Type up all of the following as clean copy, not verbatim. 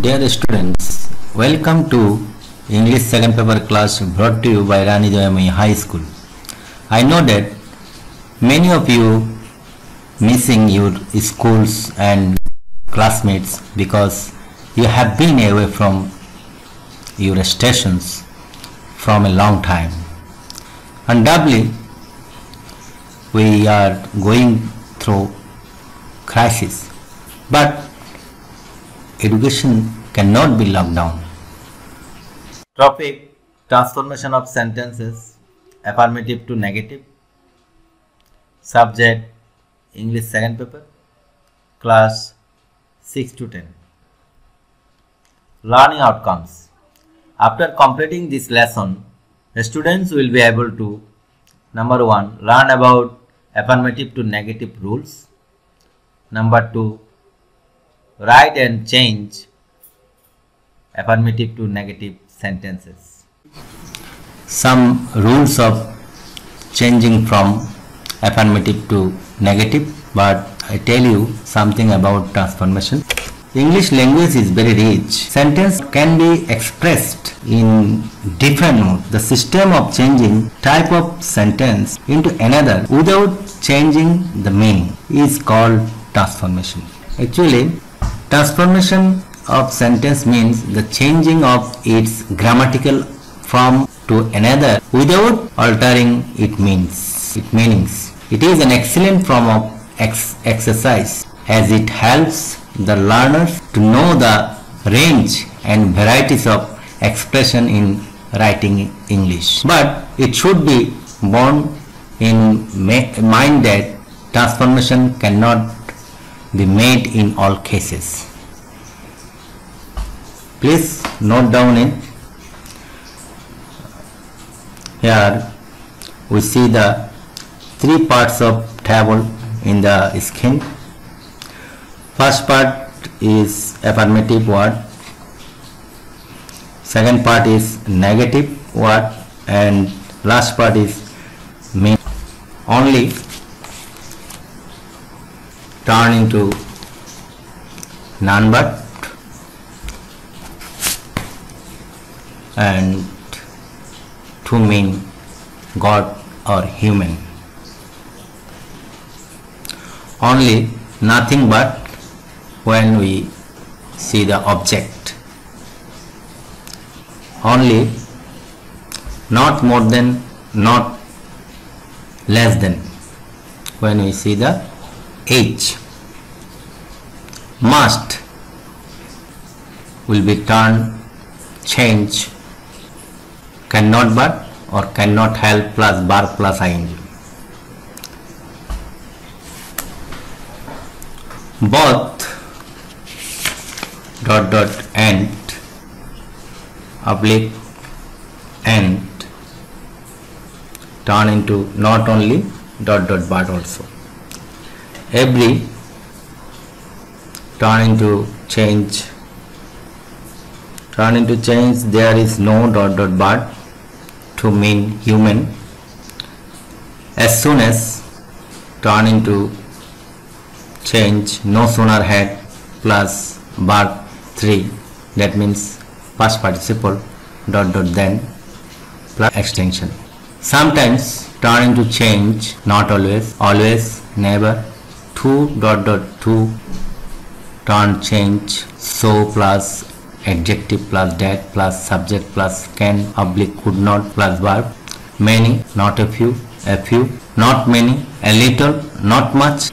Dear students, welcome to English second paper class brought to you by Rani Joyamani High School. I know that many of you missing your schools and classmates because you have been away from your stations from a long time. Undoubtedly, we are going through crisis, but education cannot be locked down. Topic: transformation of sentences, affirmative to negative. Subject: English second paper, class 6 to 10. Learning outcomes. After completing this lesson, the students will be able to: number 1, learn about affirmative to negative rules. Number 2, write and change affirmative to negative sentences. Some rules of changing from affirmative to negative, but I tell you something about transformation. English language is very rich. Sentence can be expressed in different modes. The system of changing type of sentence into another without changing the meaning is called transformation. Actually, transformation of sentence means the changing of its grammatical form to another without altering its meanings. It is an excellent form of exercise as it helps the learners to know the range and varieties of expression in writing English. But it should be borne in mind that transformation cannot be made in all cases. Please note down it. Here we see the 3 parts of table in the screen. First part is affirmative word, second part is negative word, and last part is mean. Only turn into non-verb and to mean God or human. Only nothing but when we see the object. Only not more than, not less than when we see the age. Must will be turned, change, cannot but or cannot help plus verb plus ing. Both and oblique and turn into not only but also. Every turn into change. Turn into change, there is no but to mean human. As soon as turn into change, no sooner had plus verb 3, that means past participle then plus extension. Sometimes turn into change, not always, never. 2 turn change, so plus adjective plus that plus subject plus can oblique could not plus verb. Many, not a few, not many, a little, not much,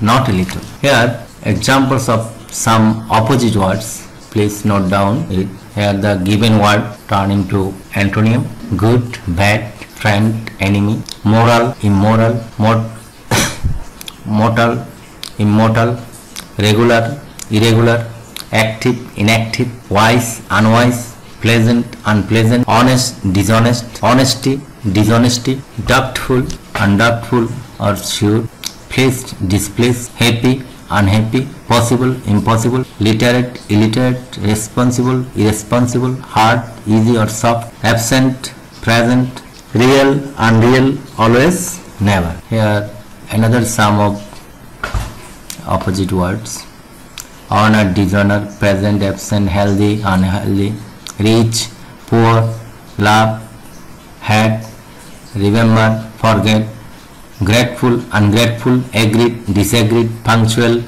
not a little. Here examples of some opposite words. Please note down it. Here the given word turn into antonym: good, bad, friend, enemy, moral, immoral, mortal, immortal, regular, irregular, active, inactive, wise, unwise, pleasant, unpleasant, honest, dishonest, honesty, dishonesty, doubtful, undoubtful or sure, pleased, displeased, happy, unhappy, possible, impossible, literate, illiterate, responsible, irresponsible, hard, easy or soft, absent, present, real, unreal, always, never. Here another sum of opposite words. honor, dishonor, present, absent, healthy, unhealthy, rich, poor, love, had, remember, forget, grateful, ungrateful, agreed, disagreed, punctual,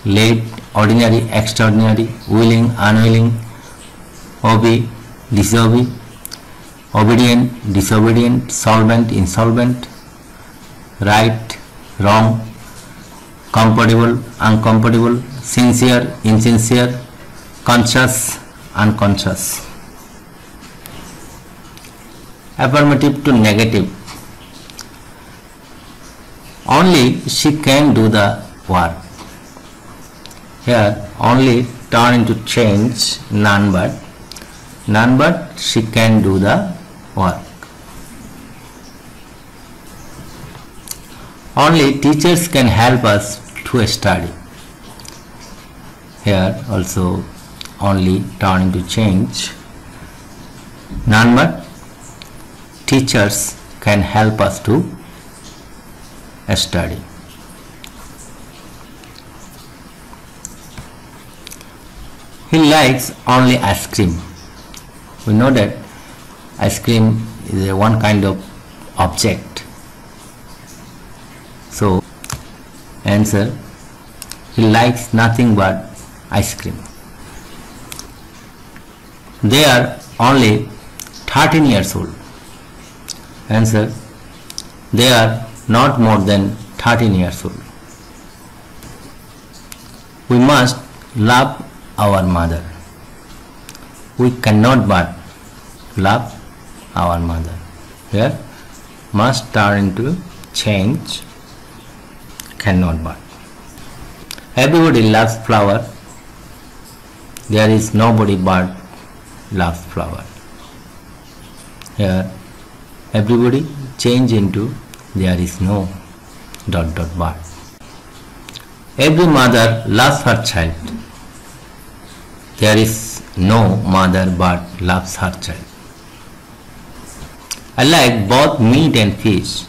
late, ordinary, extraordinary, willing, unwilling, obey, disobey, obedient, disobedient, solvent, insolvent, right, wrong, compatible, uncompatible, sincere, insincere, conscious, unconscious. Affirmative to negative. Only she can do the work. Here only turn into change, none but she can do the work. Only teachers can help us to study. Here also only turn into change, none but teachers can help us to study. He likes only ice cream. We know that ice cream is a one kind of object. So answer, he likes nothing but ice cream. They are only 13 years old. Answer, they are not more than 13 years old. We must love our mother. We cannot but love our mother. Here must turn into change, cannot but. Everybody loves flower. There is nobody but loves flower. Here everybody change into there is no ... but. Every mother loves her child. There is no mother but loves her child. I like both meat and fish.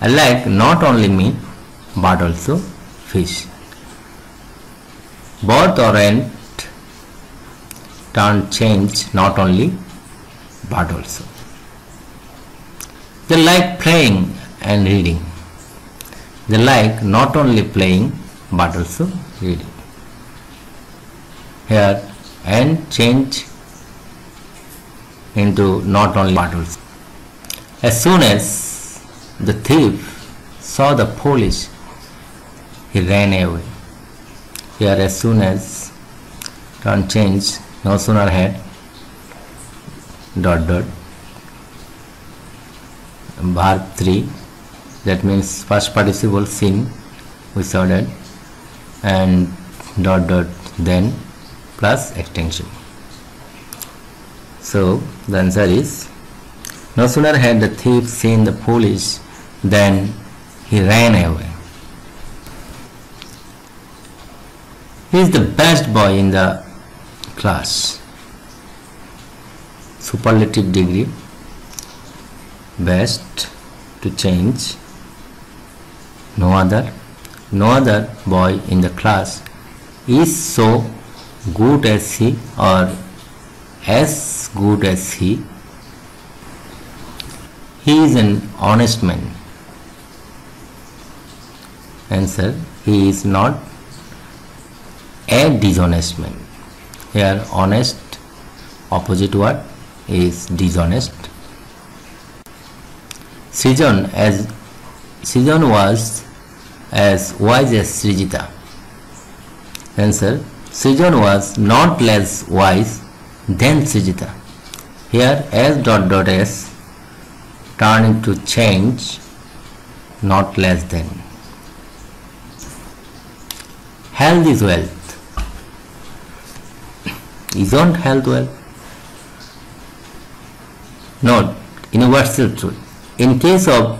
I like not only meat but also fish. Both orient turn change, not only but also. They like playing and reading. They like not only playing but also reading. Here and change into not only but also. As soon as the thief saw the police, he ran away. Here as soon as turn change, no sooner had ... verb 3, that means first participle seen, we saw that, and ... then plus extension. So the answer is, no sooner had the thief seen the police than he ran away. He is the best boy in the class. Superlative degree, best to change, no other boy in the class is so good as he or as good as he. He is an honest man. Answer, he is not a dishonest man. Here honest opposite word is dishonest. Srijan was as wise as Srijita. Answer, Srijan was not less wise than Srijita. Here as ... s turn into change, not less than. Health is wealth. Isn't health wealth? Note, universal truth. In case of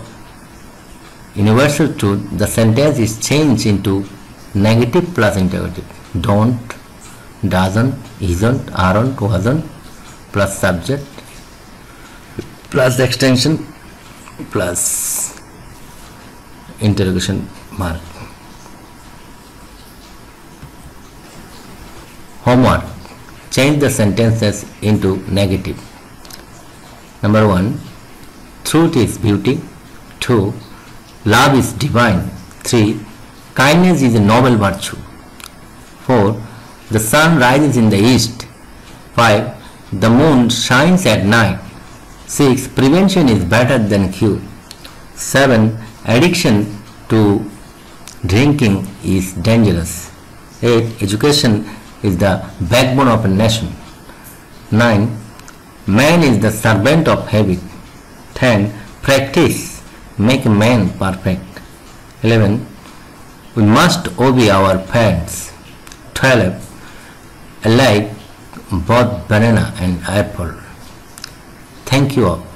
universal truth, the sentence is changed into negative plus interrogative. Don't, doesn't, isn't, aren't, wasn't, plus subject, plus extension, plus interrogation mark. Homework. Change the sentences into negative. Number 1. Truth is beauty. 2. Love is divine. 3. Kindness is a noble virtue. 4. The sun rises in the east. 5. The moon shines at night. 6. Prevention is better than cure. 7. Addiction to drinking is dangerous. 8. Education is the backbone of a nation. 9. Man is the servant of habit. 10. Practice make man perfect. 11. We must obey our parents. 12. I like both banana and apple. Thank you all.